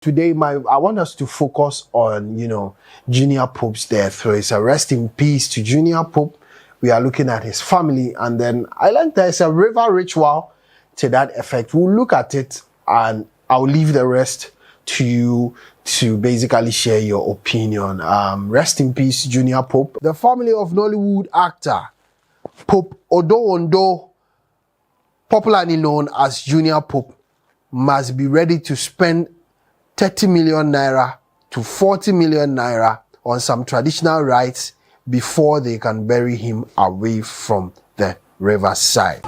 Today, I want us to focus on, Junior Pope's death. So it's a rest in peace to Junior Pope. We are looking at his family, and then I learned there's a river ritual to that effect. We'll look at it, and I'll leave the rest to you to basically share your opinion. Rest in peace, Junior Pope. The family of Nollywood actor Pope Odo, popularly known as Junior Pope, must be ready to spend 30 million naira to 40 million naira on some traditional rites before they can bury him away from the riverside.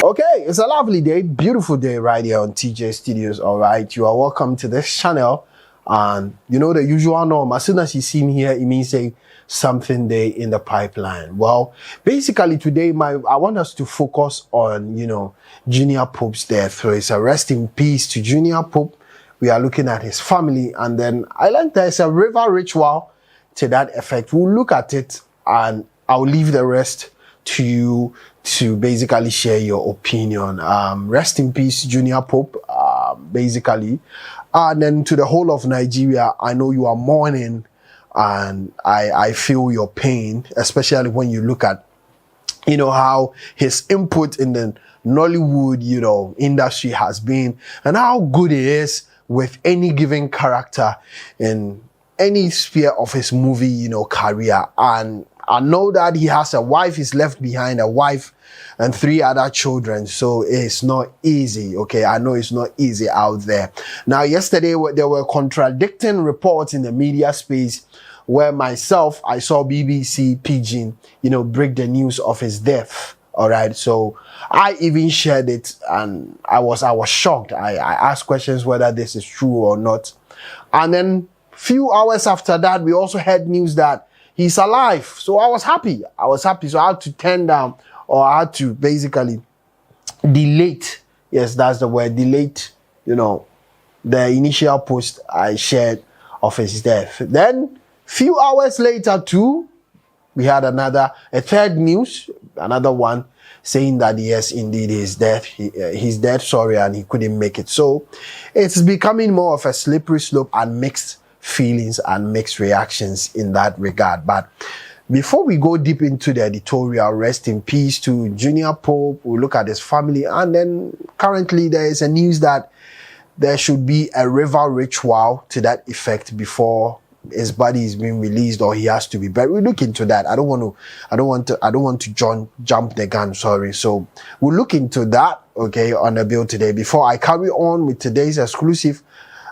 Okay, it's a lovely day, beautiful day right here on TJ Studios. All right, you are welcome to this channel, and you know the usual norm. As soon as you see me here, it means something there in the pipeline. Well, basically today, I want us to focus on, Junior Pope's death. So it's a rest in peace to Junior Pope. We are looking at his family, and then I learned there's a river ritual to that effect. We'll look at it, and I'll leave the rest to you to basically share your opinion. Rest in peace, Junior Pope, basically. And then to the whole of Nigeria, I know you are mourning, and I feel your pain, especially when you look at, how his input in the Nollywood, industry has been, and how good it is with any given character in any sphere of his movie, career. And I know that he has a wife, he's left behind a wife and 3 other children. So it's not easy, okay? I know it's not easy out there. Now, yesterday, there were contradicting reports in the media space where myself, I saw BBC Pidgin, break the news of his death. All right. So I even shared it, and I was shocked. I asked questions whether this is true or not. And then few hours after that, we also heard news that he's alive. So I was happy. So I had to turn down, or I had to basically delete. Yes, that's the word, delete, the initial post I shared of his death. Then few hours later too, we had a third news, another one saying that yes, indeed, he's dead, and he couldn't make it. So it's becoming more of a slippery slope and mixed feelings and mixed reactions in that regard. But before we go deep into the editorial, rest in peace to Junior Pope, we'll look at his family, and then currently there is a news that there should be a river ritual to that effect before his body is being released, or he has to be buried. We'll look into that. I don't want to jump the gun. Sorry. So we'll look into that, okay, on the bill today. Before I carry on with today's exclusive,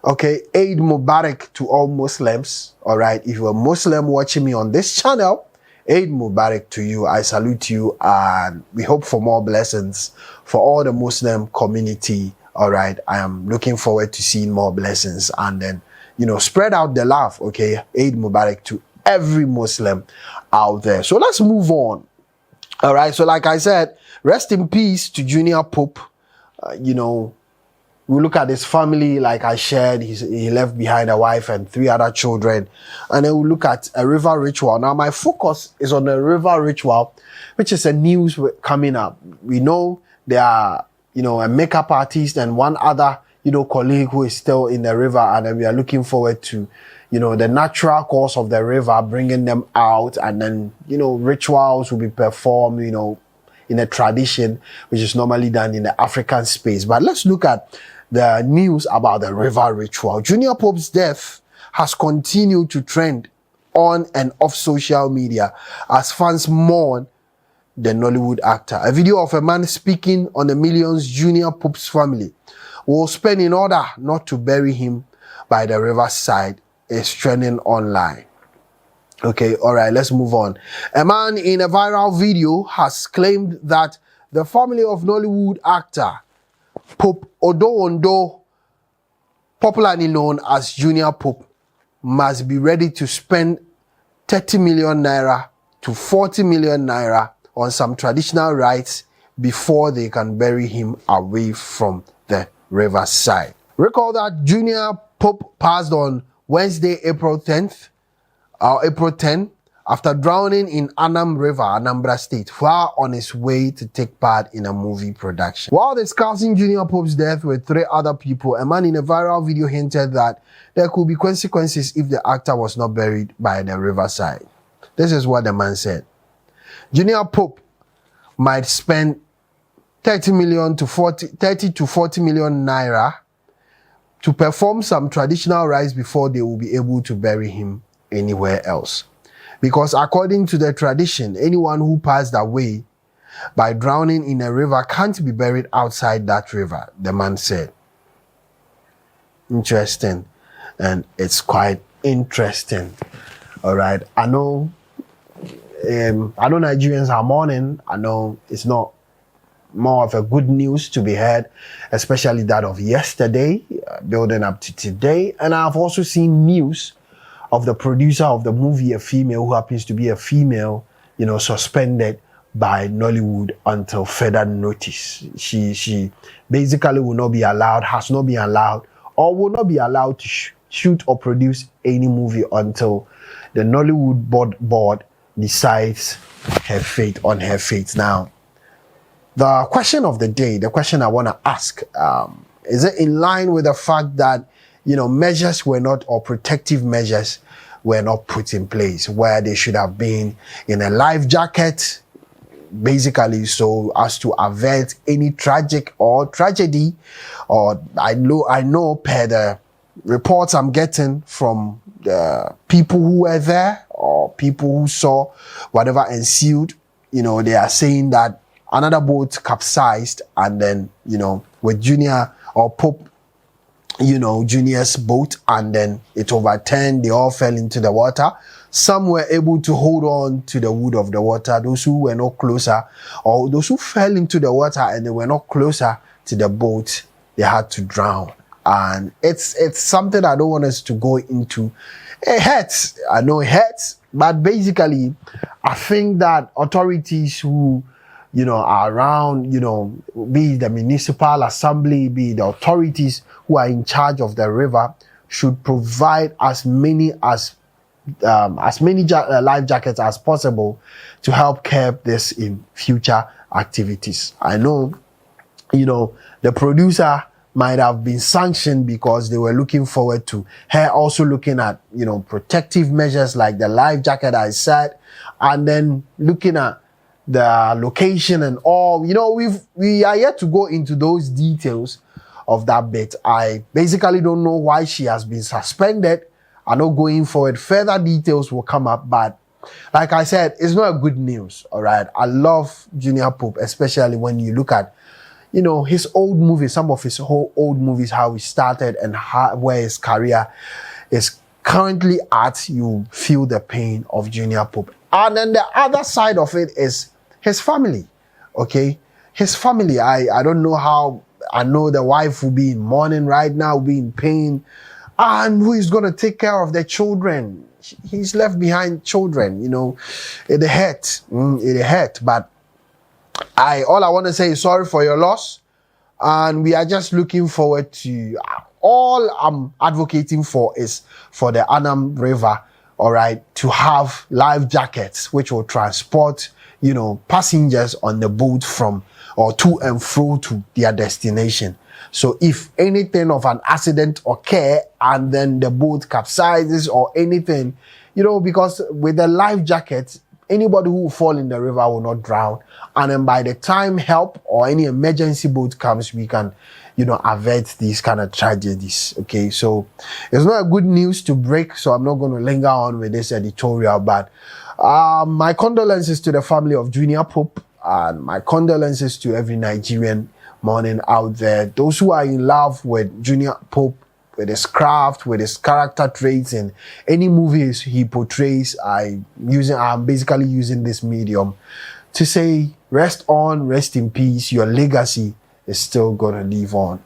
okay, Eid Mubarak to all Muslims. All right. If you're a Muslim watching me on this channel, Eid Mubarak to you. I salute you, and we hope for more blessings for all the Muslim community. All right. I am looking forward to seeing more blessings, and then, spread out the love, okay? Eid Mubarak to every Muslim out there. So let's move on. All right. So like I said, rest in peace to Junior Pope. We look at his family, like I shared, he left behind a wife and 3 other children. And then we look at a river ritual. Now, my focus is on the river ritual, which is a news coming up. We know there are, a makeup artist and one other colleague who is still in the river, and then we are looking forward to, the natural course of the river, bringing them out, and then, rituals will be performed, in a tradition, which is normally done in the African space. But let's look at the news about the river ritual. Junior Pope's death has continued to trend on and off social media as fans mourn the Nollywood actor. A video of a man speaking on the millions Junior Pope's family will spend in order not to bury him by the riverside is trending online. Okay, all right, let's move on. A man in a viral video has claimed that the family of Nollywood actor Pope Odo, popularly known as Junior Pope, must be ready to spend 30 million naira to 40 million naira on some traditional rites before they can bury him away from the riverside. Recall that Junior Pope passed on Wednesday, April 10th, after drowning in Anam River, Anambra State, while on his way to take part in a movie production. While discussing Junior Pope's death with 3 other people, a man in a viral video hinted that there could be consequences if the actor was not buried by the riverside. This is what the man said. Junior Pope might spend 30 to 40 million naira to perform some traditional rites before they will be able to bury him anywhere else. Because according to the tradition, anyone who passed away by drowning in a river can't be buried outside that river, the man said. Interesting. And it's quite interesting. All right. I know Nigerians are mourning. I know it's not more of a good news to be heard, especially that of yesterday, building up to today. And I've also seen news of the producer of the movie, a female who happens to be a female, suspended by Nollywood until further notice. She basically will not be allowed, has not been allowed, or will not be allowed to shoot or produce any movie until the Nollywood board decides on her fate. Now, the question of the day, the question I want to ask, is it in line with the fact that, measures were not, or protective measures were not put in place where they should have been in a life jacket, basically so as to avert any tragic or tragedy, or I know per the reports I'm getting from the people who were there or people who saw whatever ensued, they are saying that another boat capsized, and then, with Junior or Pope, Junior's boat, and then it overturned. They all fell into the water. Some were able to hold on to the wood of the water. Those who were not closer, or those who fell into the water and they were not closer to the boat, they had to drown. And it's something I don't want us to go into. It hurts. I know it hurts, but basically, I think that authorities who are around, be the municipal assembly, be the authorities who are in charge of the river, should provide as many life jackets as possible to help curb this in future activities. I know, the producer might have been sanctioned because they were looking forward to her also looking at, protective measures like the life jacket I said, and then looking at the location and all. We are yet to go into those details of that bit. I basically don't know why she has been suspended. I know going forward further details will come up, but like I said, it's not a good news. All right, I love Junior Pope, especially when you look at his old movies, some of his whole old movies, how he started and where his career is currently at. You feel the pain of Junior Pope. And then the other side of it is his family, okay? His family, I don't know how. I know the wife will be in mourning right now, will be in pain. And who is going to take care of the children? He's left behind children, It hurt. It hurt. But all I want to say is sorry for your loss. And we are just looking forward to, all I'm advocating for is for the Anam River, all right, to have life jackets which will transport, passengers on the boat from or to and fro to their destination. So if anything of an accident occur and then the boat capsizes or anything, because with the life jacket, anybody who will fall in the river will not drown. And then by the time help or any emergency boat comes, we can, avert these kind of tragedies. Okay, so it's not a good news to break, so I'm not going to linger on with this editorial, but my condolences to the family of Junior Pope, and my condolences to every Nigerian mourning out there. Those who are in love with Junior Pope, with his craft, with his character traits in any movies he portrays, I'm basically using this medium to say, rest on, rest in peace. Your legacy is still going to live on.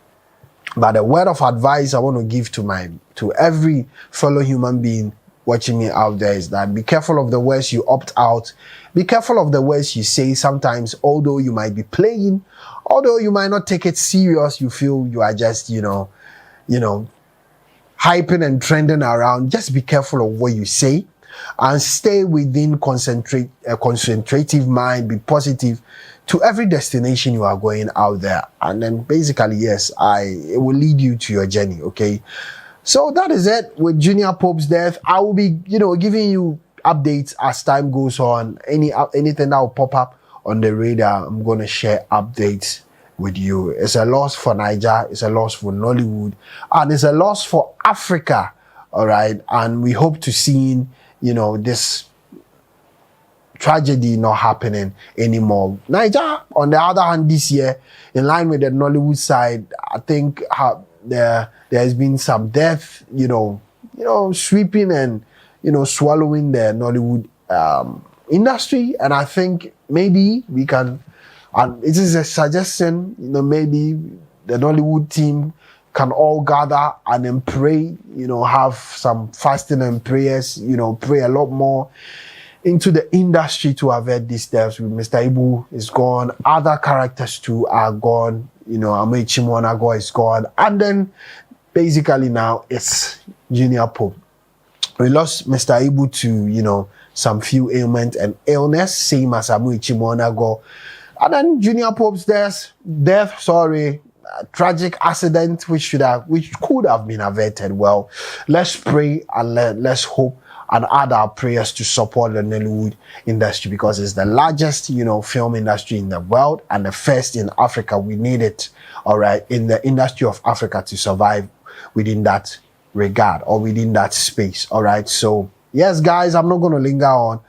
But a word of advice I want to give to every fellow human being watching me out there is that be careful of the words you opt out. Be careful of the words you say. Sometimes, although you might be playing, although you might not take it serious, you feel you are just, hyping and trending around. Just be careful of what you say. and stay within concentrative mind, be positive to every destination you are going out there. And then basically, yes, it will lead you to your journey, okay? So that is it with Junior Pope's death. I will be, giving you updates as time goes on. Anything that will pop up on the radar, I'm going to share updates with you. It's a loss for Nigeria, it's a loss for Nollywood, and it's a loss for Africa, all right? And we hope to see, this tragedy not happening anymore. Nigeria, on the other hand, this year, in line with the Nollywood side, I think there has been some death, sweeping and, swallowing the Nollywood industry. And I think maybe we can, and it is a suggestion, maybe the Nollywood team can all gather and then pray, have some fasting and prayers, pray a lot more into the industry to avert these deaths. Mr. Ibu is gone, other characters too are gone, Amechi Monago is gone, and then basically now it's Junior Pope. We lost Mr. Ibu to, some few ailment and illness, same as Amechi Monago. And then Junior Pope's death, tragic accident which could have been averted. Well, let's pray and let's hope and add our prayers to support the Nollywood industry, because it's the largest, film industry in the world and the first in Africa. We need it, all right, in the industry of Africa to survive within that regard or within that space, all right? So, yes, guys, I'm not going to linger on.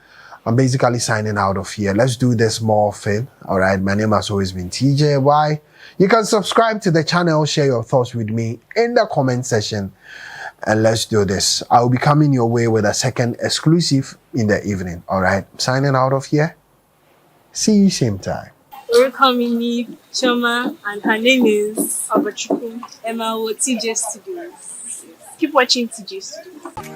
I'm basically signing out of here. Let's do this more often, all right? My name has always been TJY. You can subscribe to the channel, share your thoughts with me in the comment section, and let's do this. I will be coming your way with a second exclusive in the evening, all right? Signing out of here. See you same time. Welcoming me, Choma, and her name is Abachuku Emma TJ Studios. Keep watching TJ Studios.